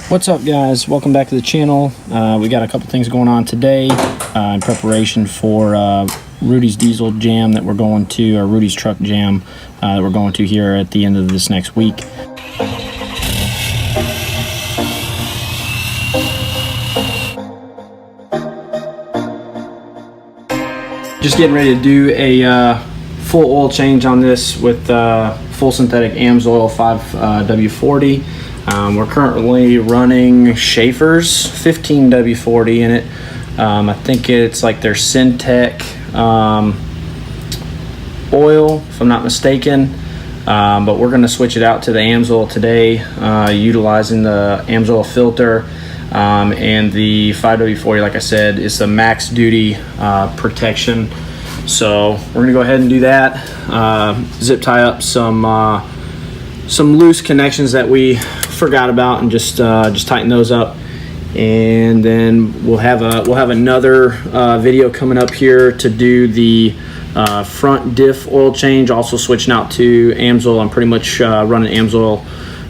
What's up, guys? Welcome back to the channel. We got a couple things going on today in preparation for Rudy's diesel jam that we're going to, or Rudy's truck jam that we're going to here at the end of this next week. Just getting ready to do a full oil change on this with full synthetic Amsoil 5W40. We're currently running Schaefer's 15W40 in it. I think it's like their Syntec oil, if I'm not mistaken. But we're going to switch it out to the Amsoil today, utilizing the Amsoil filter. And the 5W40, like I said, is the max duty protection. So we're going to go ahead and do that. Zip tie up some loose connections that we forgot about, and just tighten those up, and then we'll have another video coming up here to do the front diff oil change, also switching out to Amsoil. I'm pretty much running Amsoil,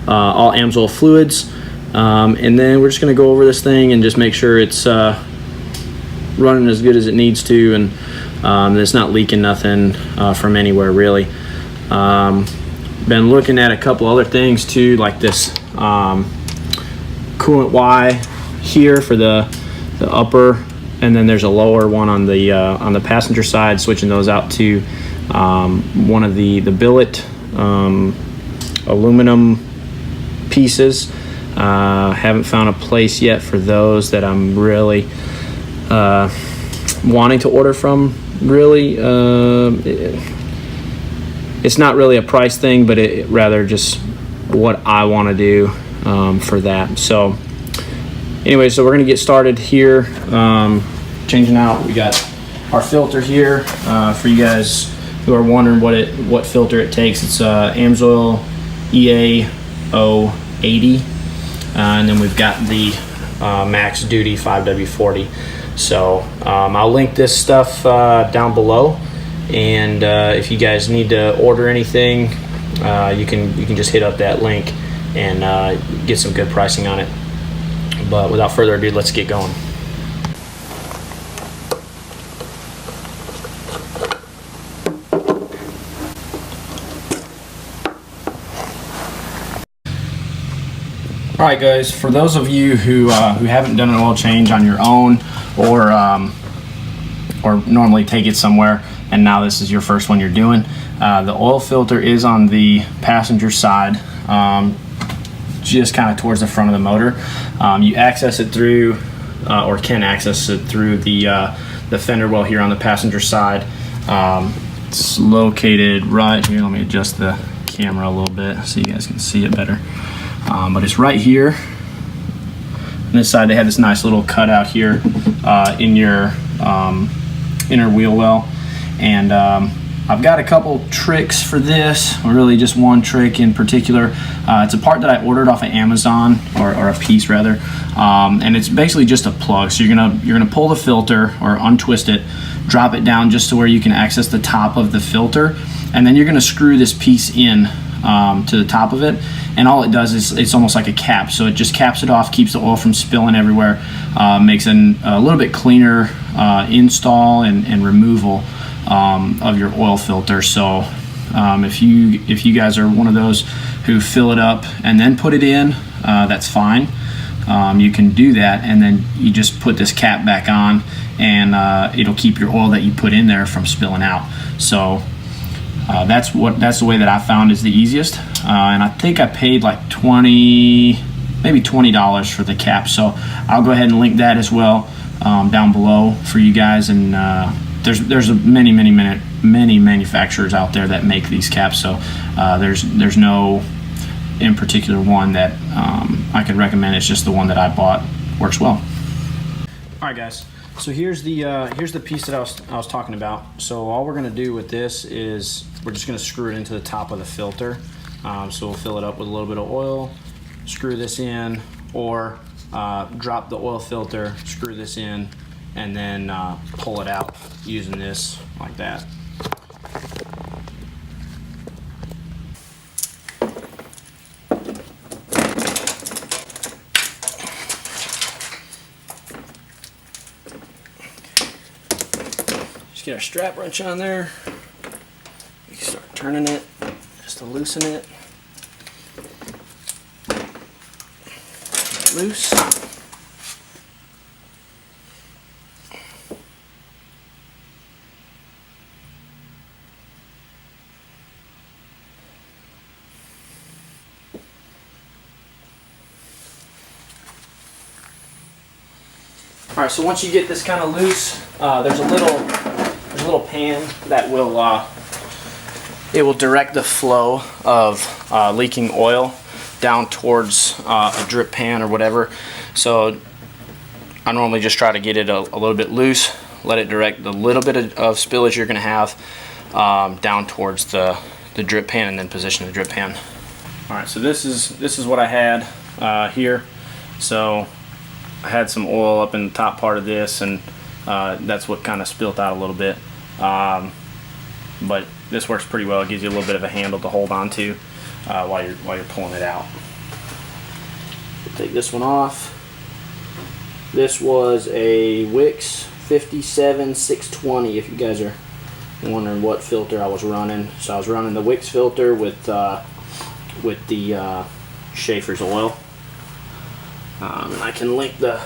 all Amsoil fluids, and then we're just going to go over this thing and just make sure it's running as good as it needs to, and it's not leaking nothing from anywhere really. Been looking at a couple other things too, like this coolant Y here for the upper, and then there's a lower one on the passenger side, switching those out to one of the billet aluminum pieces. Haven't found a place yet for those that I'm really wanting to order from. Really, it's not really a price thing, but it rather just what I want to do for that. So anyway, so we're going to get started here, changing out. We got our filter here for you guys who are wondering what filter it takes. It's Amsoil EA080, and then we've got the max duty 5W40. So I'll link this stuff down below. And if you guys need to order anything, you can just hit up that link and get some good pricing on it. But without further ado, let's get going. All right, guys. For those of you who haven't done an oil change on your own, or normally take it somewhere, and now this is your first one you're doing, the oil filter is on the passenger side, just kind of towards the front of the motor. You access it through, or can access it through the fender well here on the passenger side. It's located right here. Let me adjust the camera a little bit so you guys can see it better. But it's right here. On this side, they have this nice little cutout here in your inner wheel well. And I've got a couple tricks for this, or really just one trick in particular. It's a part that I ordered off of Amazon, or a piece rather, and it's basically just a plug. So you're gonna pull the filter, or untwist it, drop it down just to where you can access the top of the filter, and then you're gonna screw this piece in to the top of it. And all it does is it's almost like a cap, so it just caps it off, keeps the oil from spilling everywhere, makes a little bit cleaner install and removal of your oil filter. So if you guys are one of those who fill it up and then put it in, that's fine. You can do that, and then you just put this cap back on, and it'll keep your oil that you put in there from spilling out. So that's the way that I found is the easiest, and I think I paid like maybe $20 for the cap. So I'll go ahead and link that as well down below for you guys. And there's many manufacturers out there that make these caps. So there's no in particular one that I could recommend. It's just the one that I bought works well. All right, guys. So here's the piece that I was talking about. So all we're gonna do with this is we're just gonna screw it into the top of the filter. So we'll fill it up with a little bit of oil, screw this in, or drop the oil filter, screw this in, and then pull it out using this like that. get our strap wrench on there. We can start turning it just to loosen it. Loose. All right, so once you get this kind of loose, there's a little pan that will it will direct the flow of leaking oil down towards a drip pan or whatever. So I normally just try to get it a little bit loose, let it direct the little bit of spillage you're going to have down towards the drip pan, and then position the drip pan. All right, so this is what I had here. So I had some oil up in the top part of this, and that's what kind of spilt out a little bit. But this works pretty well. It gives you a little bit of a handle to hold on to while you're pulling it out. Take this one off. This was a Wix 57-620, if you guys are wondering what filter I was running. So I was running the Wix filter with the Schaefer's oil. And I can link the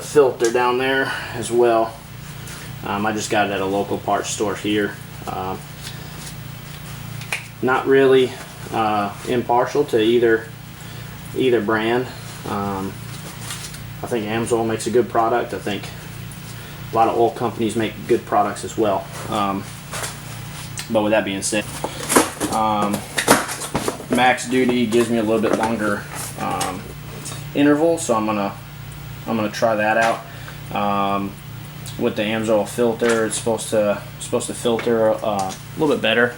filter down there as well. I just got it at a local parts store here. Not really impartial to either brand. I think Amsoil makes a good product. I think a lot of oil companies make good products as well. But with that being said, Max Duty gives me a little bit longer interval, so I'm gonna try that out. With the Amsoil filter, it's supposed to filter a little bit better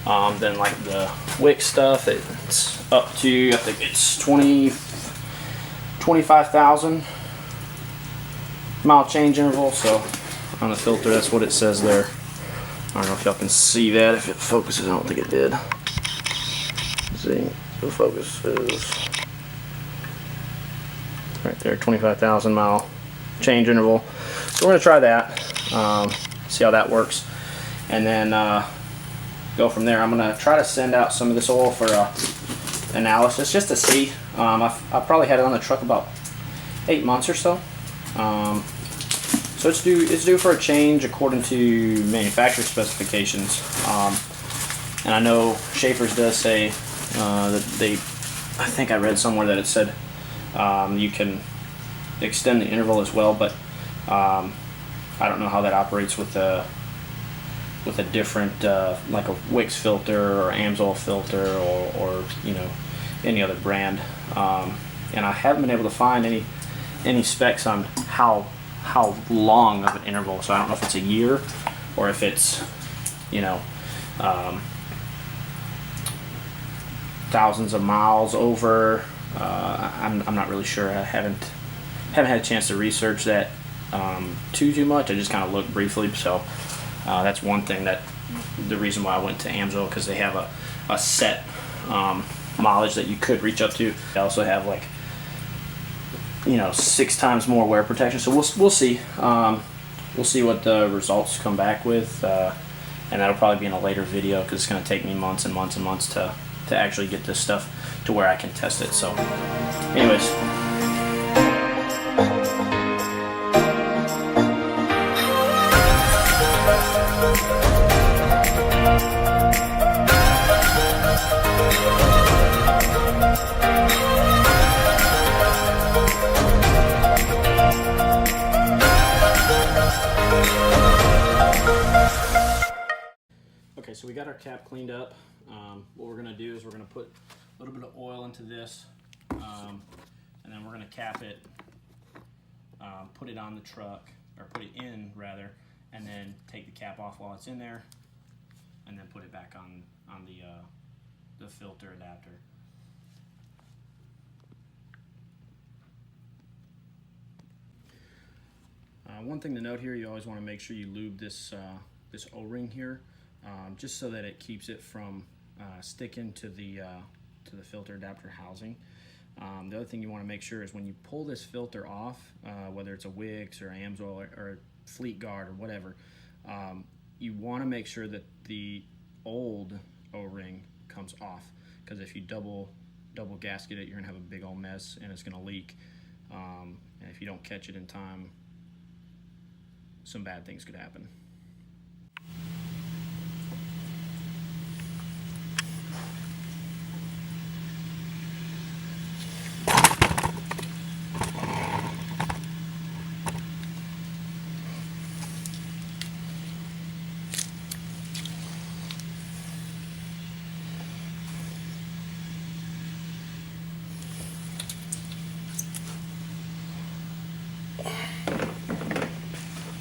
than like the Wix stuff. It's up to, I think it's 25,000 mile change interval. So on the filter, that's what it says there. I don't know if y'all can see that, if it focuses. I don't think it did. Let's see, the focus is right there, 25,000 mile change interval. So we're going to try that, see how that works, and then go from there. I'm going to try to send out some of this oil for analysis just to see. I've probably had it on the truck about 8 months or so. So it's due for a change according to manufacturer specifications. And I know Schaefer's does say that I think I read somewhere that it said you can extend the interval as well, but I don't know how that operates with a different like a Wix filter or Amsoil filter or you know, any other brand. And I haven't been able to find any specs on how long of an interval. So I don't know if it's a year or if it's, you know, thousands of miles over. I'm not really sure. I haven't had a chance to research that too much. I just kind of looked briefly. So that's one thing, that the reason why I went to Amsoil, because they have a set mileage that you could reach up to. They also have, like, you know, 6 times more wear protection. So we'll see. We'll see what the results come back with, and that'll probably be in a later video, because it's going to take me months and months and months to actually get this stuff to where I can test it. So anyways, okay, so we got our cap cleaned up. What we're going to do is we're going to put a little bit of oil into this, and then we're going to cap it, put it on the truck, or put it in rather, and then take the cap off while it's in there, and then put it back on the filter adapter. One thing to note here, you always want to make sure you lube this this O-ring here, just so that it keeps it from sticking to the filter adapter housing. The other thing you want to make sure is when you pull this filter off, whether it's a Wix or Amsoil or Fleet Guard or whatever, you want to make sure that the old O-ring comes off, because if you double gasket it, you're gonna have a big old mess and it's gonna leak. And if you don't catch it in time, some bad things could happen.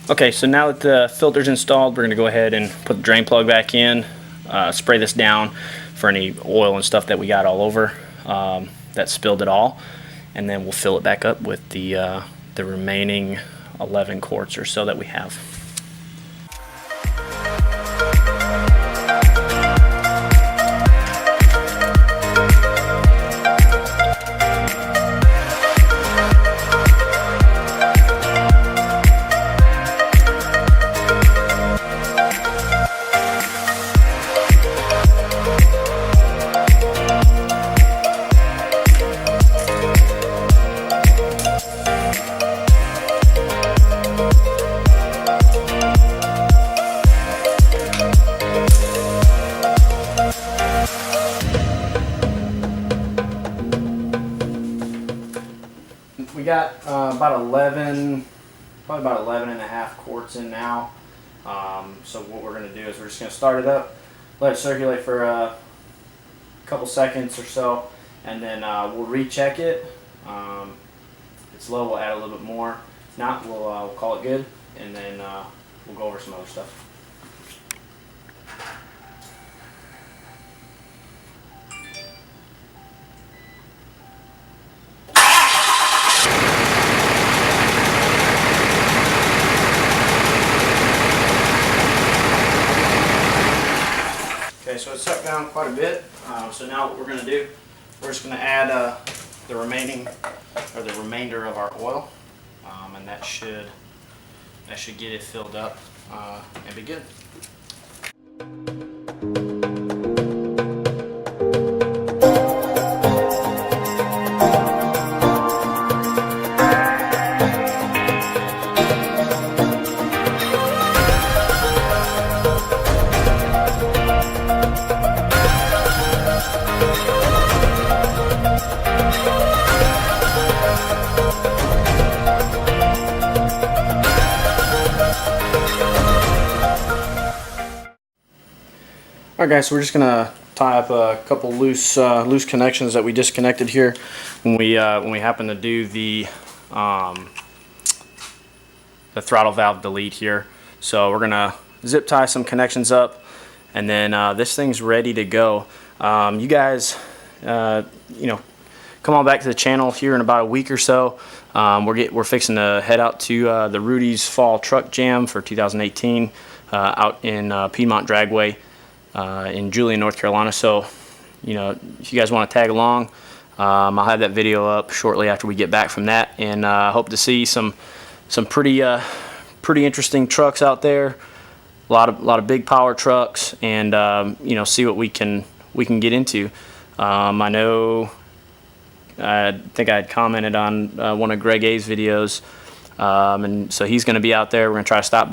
Okay, so now that the filter's installed, we're going to go ahead and put the drain plug back in, spray this down for any oil and stuff that we got all over that spilled it all, and then we'll fill it back up with the remaining 11 quarts or so that we have. We got about 11, probably about 11 and a half quarts in now. So what we're going to do is we're just going to start it up, let it circulate for a couple seconds or so, and then we'll recheck it. If it's low, we'll add a little bit more. If not, we'll call it good, and then we'll go over some other stuff. Okay, so it's sucked down quite a bit. So now what we're going to do, we're just going to add the remainder of our oil, and that should get it filled up and be good. Alright guys, so we're just going to tie up a couple loose connections that we disconnected here when we happen to do the throttle valve delete here. So we're going to zip tie some connections up, and then this thing's ready to go. You guys, you know, come on back to the channel here in about a week or so. We're fixing to head out to the Rudy's Fall Truck Jam for 2018 out in Piedmont Dragway in Julian, North Carolina. So, you know, if you guys want to tag along, I'll have that video up shortly after we get back from that, and I hope to see some pretty interesting trucks out there. A lot of big power trucks, and you know, see what we can get into. I know, I think I had commented on one of Greg A's videos, and so he's going to be out there. We're going to try to stop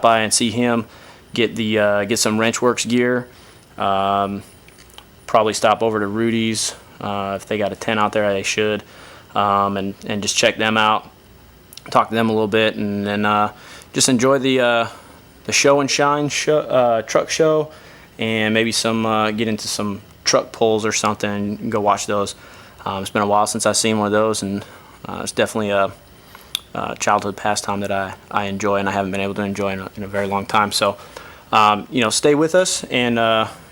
by and see him, get some Wrenchworks gear. Probably stop over to Rudy's if they got a tent out there. They should, and just check them out, talk to them a little bit, and then just enjoy the show and shine truck show, and maybe get into some truck pulls or something and go watch those. It's been a while since I've seen one of those, and it's definitely a childhood pastime that I enjoy, and I haven't been able to enjoy in a very long time. So, you know, stay with us, and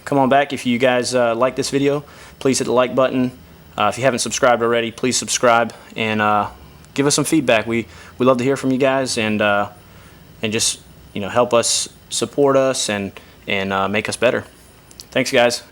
come on back. If you guys like this video, please hit the like button. If you haven't subscribed already, please subscribe, and give us some feedback. We love to hear from you guys, and just, you know, help us, support us, and make us better. Thanks, guys.